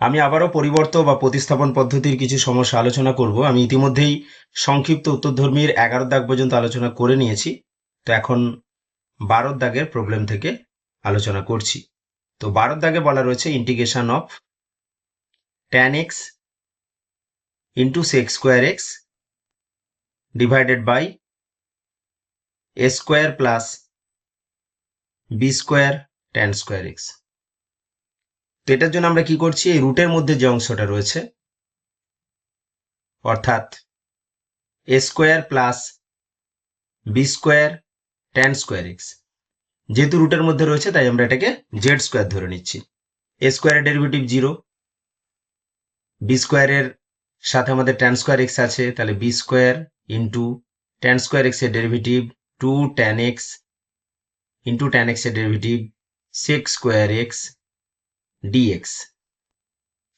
আমি আবারও পরিবর্ত বা প্রতিস্থাপন পদ্ধতির কিছু সমস্যা আলোচনা করব। আমি ইতিমধ্যেই সংক্ষিপ্ত উত্তরধর্মীর 11 দাগ পর্যন্ত আলোচনা করে নিয়েছি। তো এখন 12 দাগের প্রবলেম থেকে আলোচনা করছি। তো 12 দাগে বলা রয়েছে integration of tan x into sec square x divided by a square plus b square tan square x. তো এটার জন্য আমরা কি করছি, এই রুটের মধ্যে যে অংশটা রয়েছে অর্থাৎ a square plus b square tan square x, যেহেতু রুটের মধ্যে রয়েছে তাই আমরা এটাকে জেড স্কোয়ার ধরে নিচ্ছি। a স্কোয়ারের ডেরিভেটিভ 0, b স্কোয়ারের সাথে আমাদের tan স্কোয়ার এক্স আছে, তাহলে b square into tan square x এর derivative 2 tan x into tan x এর derivative sec square x dx।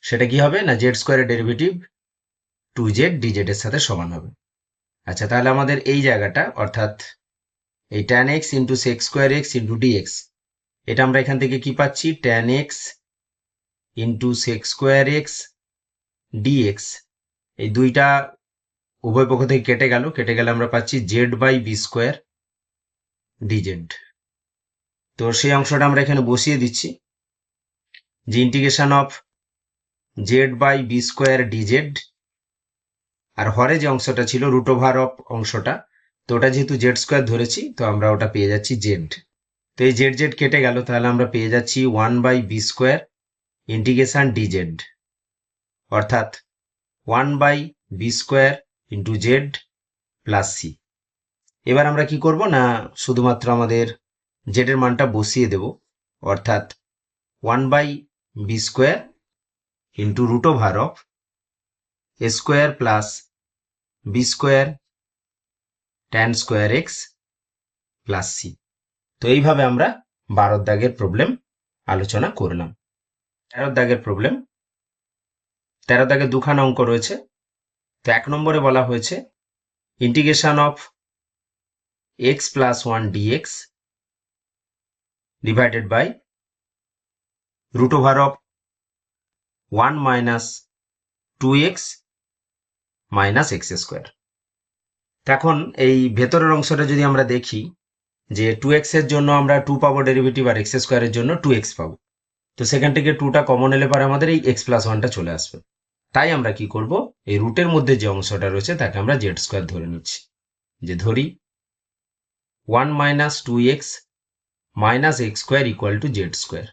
সেটা কি হবে না, জেড স্কোয়ারের ডেরিভেটিভ 2z dz এর সাথে সমান হবে। আচ্ছা, তাহলে আমাদের এই জায়গাটা অর্থাৎ এই tan x into sec square x into dx, এটা আমরা এখান থেকে কি পাচ্ছি, tan x into sec square x dx, এই দুইটা উভয় পক্ষ থেকে কেটে গেলে আমরা পাচ্ছি z by B square dz. তো সেই অংশটা আমরা এখানে বসিয়ে দিচ্ছি যে integration of z by B square dz, আর হরে যে অংশটা ছিল রুট ওভার অফ অংশটা, তো ওটা যেহেতু জেড স্কোয়ার ধরেছি তো আমরা ওটা পেয়ে যাচ্ছি জেড। তো এই জেড জেড কেটে গেল, তাহলে আমরা পেয়ে যাচ্ছি 1 by B square integration dz, অর্থাৎ 1 by B square into Z plus C. এবার আমরা কি করব না, শুধুমাত্র আমাদের জেড এর মানটা বসিয়ে দেব, অর্থাৎ 1 by B square into root over of A square plus B square tan square x plus C. তো এইভাবে আমরা 12 দাগের প্রবলেম আলোচনা করলাম। 13 দাগের প্রবলেম, 13 দাগে দুখানা অঙ্ক রয়েছে। তো 1 নম্বরে বলা হয়েছে integration of x plus 1 dx divided by root over of 1 minus 2x minus x square. এখন এই ভেতরের অংশটা যদি আমরা দেখি যে 2x এর জন্য আমরা 2 পাবো ডেরিভেটিভ, আর এক্স স্কোয়ারের জন্য 2x পাবো। তো সেখান থেকে 2টা কমন এলে পরে আমাদের এই x প্লাস 1টা চলে আসবে। তাই আমরা কি করব, এই রুটের মধ্যে যে অংশটা রয়েছে তাকে আমরা জেড স্কোয়ার ধরে নিচ্ছি। যে ধরি 1 minus 2x minus x square equal to Z square.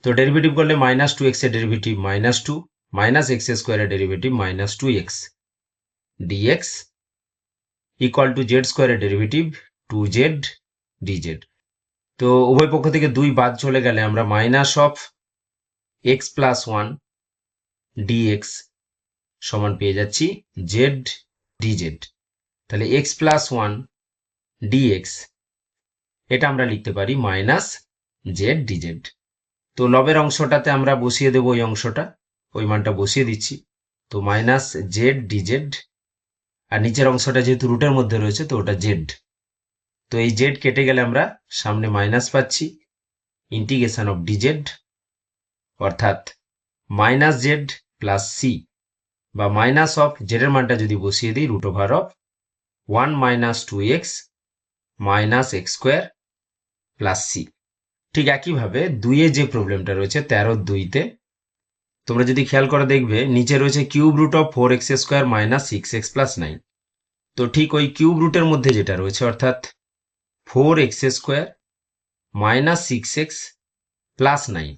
তো ডেরিভেটিভ করলে মাইনাস 2x এর ডেরিভেটিভ মাইনাস 2 মাইনাস এক্স স্কোয়ারের derivative minus 2x dx equal to Z স্কোয়ারের ডেরিভেটিভ 2z dz। তো উভয় পক্ষ থেকে 2 বাদ চলে গেলে আমরা minus of x plus 1 dx সমান পেয়ে যাচ্ছি z dz। তাহলে এক্স প্লাস 1 dx এটা আমরা লিখতে পারি মাইনাস জেড ডিজেড। তো লবের অংশটাতে আমরা বসিয়ে দেবো ওই অংশটা, ওই মানটা বসিয়ে দিচ্ছি। তো মাইনাস জেড ডিজেড, আর নিচের অংশটা যেহেতু রুটের মধ্যে রয়েছে তো ওটা জেড। তো এই জেড কেটে গেলে আমরা সামনে মাইনাস পাচ্ছি, ইন্টিগ্রেশন অফ ডিজেড অর্থাৎ মাইনাস জেড প্লাস সি, বা মাইনাস অফ জেড এর মানটা যদি বসিয়ে দিই root over of 1 minus 2x minus x square plus c. ঠিক একইভাবে 2 যে প্রবলেমটা রয়েছে 13-2-তে তোমরা যদি খেয়াল করে দেখবে নিচে রয়েছে cube root of 4x square minus 6x plus 9। তো ঠিক ওই কিউব রুটের মধ্যে যেটা রয়েছে অর্থাৎ 4x square minus 6x plus 9,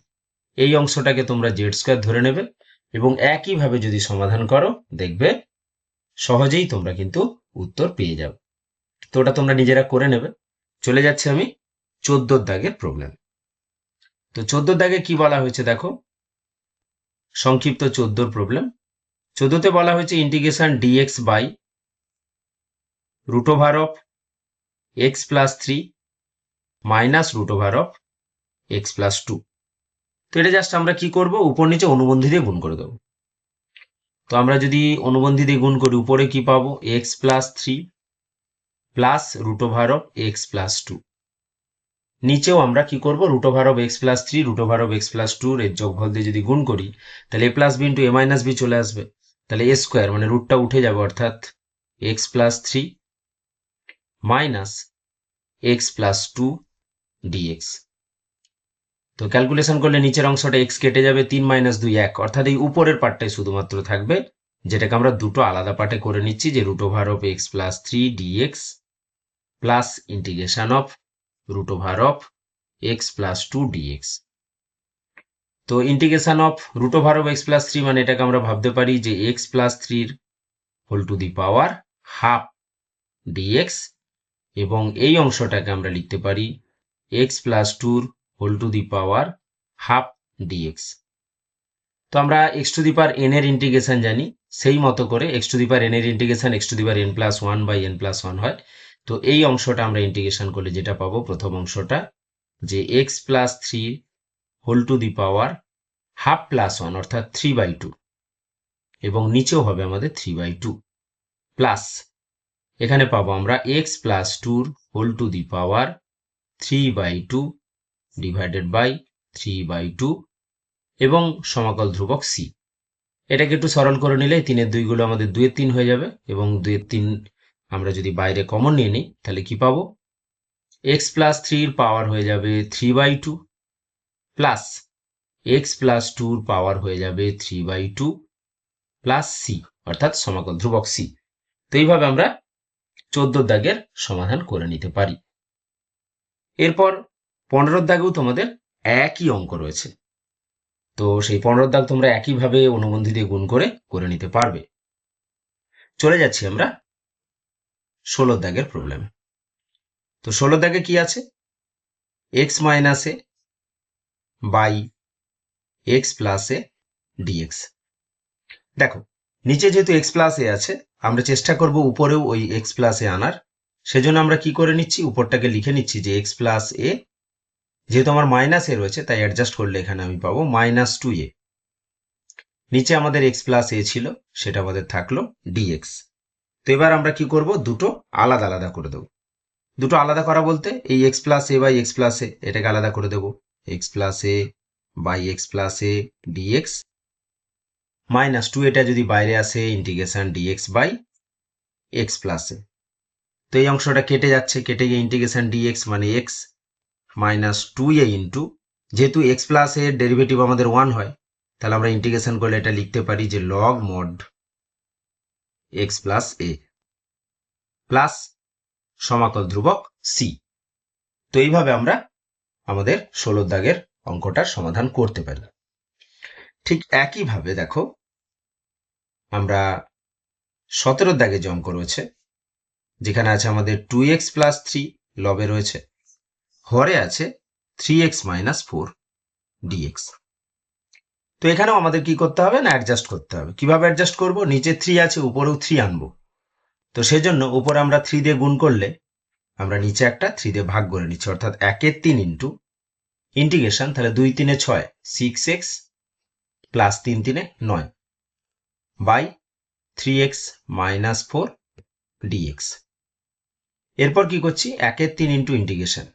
এই অংশটাকে তোমরা জেড স্কোয়ার ধরে নেবে এবং একইভাবে যদি সমাধান করো দেখবে সহজেই তোমরা কিন্তু উত্তর পেয়ে যাবে। তো ওটা তোমরা নিজেরা করে নেবে। চলে যাচ্ছে আমি 14 দাগের প্রবলেম। তো 14 দাগে কি বলা হয়েছে দেখো, সংক্ষিপ্ত 14 প্রবলেম। 14তে বলা হয়েছে integration dx by root over of x plus 3 minus root over of x plus 2। তো এটা জাস্ট আমরা কি করব, উপর নিচে অনুবন্ধী দিয়ে গুণ করে দেবো। তো আমরা যদি অনুবন্ধী দিয়ে গুণ করি উপরে কি পাবো, x plus 3 plus root over of x plus 2, নিচেও আমরা কি করব, root over of x plus three root over of x plus টুর এর যোগফল দিয়ে যদি গুণ করি, তাহলে a plus b into a minus b চলে আসবে। তাহলে এ স্কোয়ার মানে রুটটা উঠে যাবে, অর্থাৎ x plus three minus x plus two dx. তো ক্যালকুলেশন করলে নিচের অংশটা এক্স কেটে যাবে, 3 মাইনাস 2 1, অর্থাৎ এই উপরের পার্টটাই শুধুমাত্র থাকবে, যেটাকে আমরা দুটো আলাদা পার্টে করে নিচ্ছি, যে root over of x plus three dx plus integration of root over of x plus two dx. তো integration of root over of x plus three মানে এটাকে আমরা ভাবতে পারি যে এক্স প্লাস থ্রির whole to the power half dx, এবং এই অংশটাকে আমরা লিখতে পারি এক্স প্লাস টুর whole to the power half dx. তো আমরা x to the power n এর ইন্টিগ্রেশন জানি, সেই মতো করে x to the power n এর integration x to the power n plus one by n plus one হয়। তো এই অংশটা আমরা ইন্টিগ্রেশন করলে যেটা পাবো, প্রথম অংশটা যে x plus three whole to the power half plus one অর্থাৎ 3/2, এবং নিচেও হবে আমাদের 3/2 প্লাস এখানে পাবো আমরা এক্স প্লাস টুর whole to the power 3/2 divided by 3/2 এবং সমাকল ধ্রুবক সি। এটাকে একটু সরল করে নিলে 3 এর 2 গুলো আমাদের 2 এর 3 হয়ে যাবে, এবং 2 এর 3 আমরা যদি বাইরে কমন নিয়ে নিই তাহলে কি পাবো, এক্স প্লাস থ্রির পাওয়ার হয়ে যাবে 3/2 প্লাস এক্স প্লাস টুর পাওয়ার হয়ে যাবে 3/2 প্লাস সি, অর্থাৎ সমাকল ধ্রুবক সি। তো এইভাবে আমরা 14 দাগের সমাধান করে নিতে পারি। এরপর 15 দাগেও তোমাদের একই অঙ্ক রয়েছে, তো সেই 15 দাগ তোমরা একইভাবে অনুবন্ধী দিয়ে গুণ করে নিতে পারবে। চলে যাচ্ছি আমরা 16 দাগের প্রবলেম। তো 16 দাগে কি আছে, x minus a by x plus a dx. দেখো নিচে যেহেতু এক্স প্লাস এ আছে, আমরা চেষ্টা করব উপরেও ওই এক্স প্লাস এ আনার। সেজন্য আমরা কি করে নিচ্ছি, উপরটাকে লিখে নিচ্ছি যে এক্স প্লাস এ, যেহেতু আমার মাইনাস এ রয়েছে তাই অ্যাডজাস্ট করলে এখানে আমি পাবো -2a। নিচে আমাদের এক্স প্লাস এ ছিল, সেটা আমাদের থাকলো ডিএক্স। তো এবার আমরা কি করব, দুটো আলাদা আলাদা করে দেবো। দুটো আলাদা করা বলতে এই x plus a by x plus a এটাকে আলাদা করে দেবো, x plus a by x plus a dx, -2 এটা যদি বাইরে আসে integration dx by x plus a. তো এই অংশটা কেটে যাচ্ছে, কেটে গিয়ে ইন্টিগ্রেশন ডিএক্স মানে এক্স -2a ইন্টু, যেহেতু এক্স প্লাস এর ডেরিভেটিভ আমাদের 1 হয়, তাহলে আমরা ইন্টিগ্রেশন করলে এটা লিখতে পারি যে লগ মড এক্স প্লাস এ প্লাস সমাকল ধ্রুবক সি। তো এইভাবে আমরা আমাদের 16 দাগের অঙ্কটার সমাধান করতে পারি। ঠিক একইভাবে দেখো আমরা 17 দাগে যে অঙ্ক রয়েছে, যেখানে আছে আমাদের 2x প্লাস 3 লবে রয়েছে, হরে আছে 3x মাইনাস 4 ডিএক্স। তো এখানেও আমাদের কি করতে হবে না, অ্যাডজাস্ট করতে হবে। কিভাবে অ্যাডজাস্ট করব, নিচে 3 আছে উপরেও 3 আনবো। তো সেজন্য উপরে আমরা 3 দিয়ে গুণ করলে আমরা নিচে একটা 3 দিয়ে ভাগ করে নিচ্ছি, অর্থাৎ 1 3 ইন্টু ইন্টিগ্রেশন, তাহলে 2 3 6 6x plus 3 3 9 by 3x minus 4 dx. এরপর কি করছি, 1 3 ইন্টু ইন্টিগ্রেশন,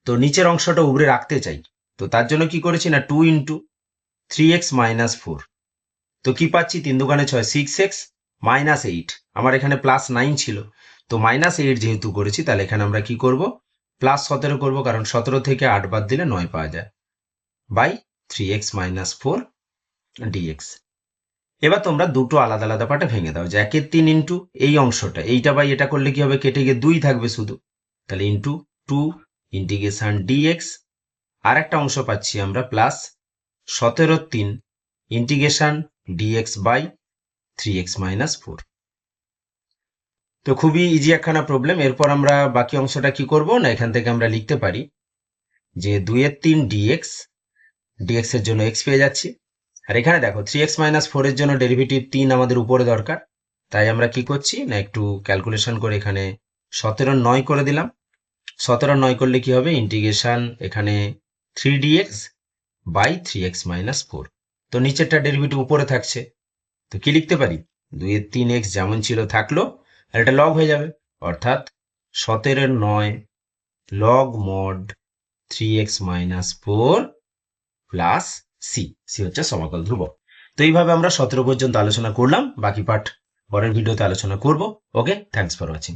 তো নিচের অংশটা উপরে রাখতে চাই, তো তার জন্য কি করেছি না 2 ইন্টু 3x মাইনাস 4। তো কি পাচ্ছি, 3 দুগুণে 6 6x মাইনাস 8, আমার এখানে প্লাস 9 ছিল, তো -8 যেহেতু করেছি তাহলে এখানে আমরা কি করব, প্লাস 17 করব, কারণ 17 থেকে 8 বাদ দিলে 9 পাওয়া যায়, বাই 3x মাইনাস 4 ডিএক্স। এবার তোমরা দুটো আলাদা আলাদা পার্টে ভেঙে দাও, যে 1 3 ইন্টু এই অংশটা, এইটা বাই এটা করলে কি হবে, কেটে গিয়ে 2 থাকবে শুধু, তাহলে ইন্টু 2 ইন্টিগ্রেশন ডিএক্স। আর একটা অংশ পাচ্ছি আমরা plus 17 3 integration dx by 3x minus 4। তো খুবই ইজি একখানা প্রবলেম। এরপর আমরা বাকি অংশটা কি করব না, এখান থেকে আমরা লিখতে পারি যে 2 এর 3 ডিএক্স, ডিএক্স এর জন্য এক্স পেয়ে যাচ্ছি, আর এখানে দেখো 3x মাইনাস 4 এর জন্য ডেরিভেটিভ 3 আমাদের উপরে দরকার, তাই আমরা কি করছি না একটু ক্যালকুলেশন করে এখানে 17 9 করে দিলাম। 17 9 করলে কি হবে, ইন্টিগ্রেশন এখানে 3dx বাই 3x মাইনাস 4। তো নিচেরটা ডেরিভেটিভ উপরে থাকছে, তো কি লিখতে পারি, 2 এর 3x যেমন ছিল থাকলো, আর এটা লগ হয়ে যাবে, অর্থাৎ 17 9 log mod 3x minus 4 plus C. C হচ্ছে সমাকল ধ্রুবক। তো এইভাবে আমরা 17 পর্যন্ত আলোচনা করলাম, বাকি পার্ট পরের ভিডিওতে আলোচনা করব। ওকে, থ্যাঙ্কস ফর ওয়াচিং।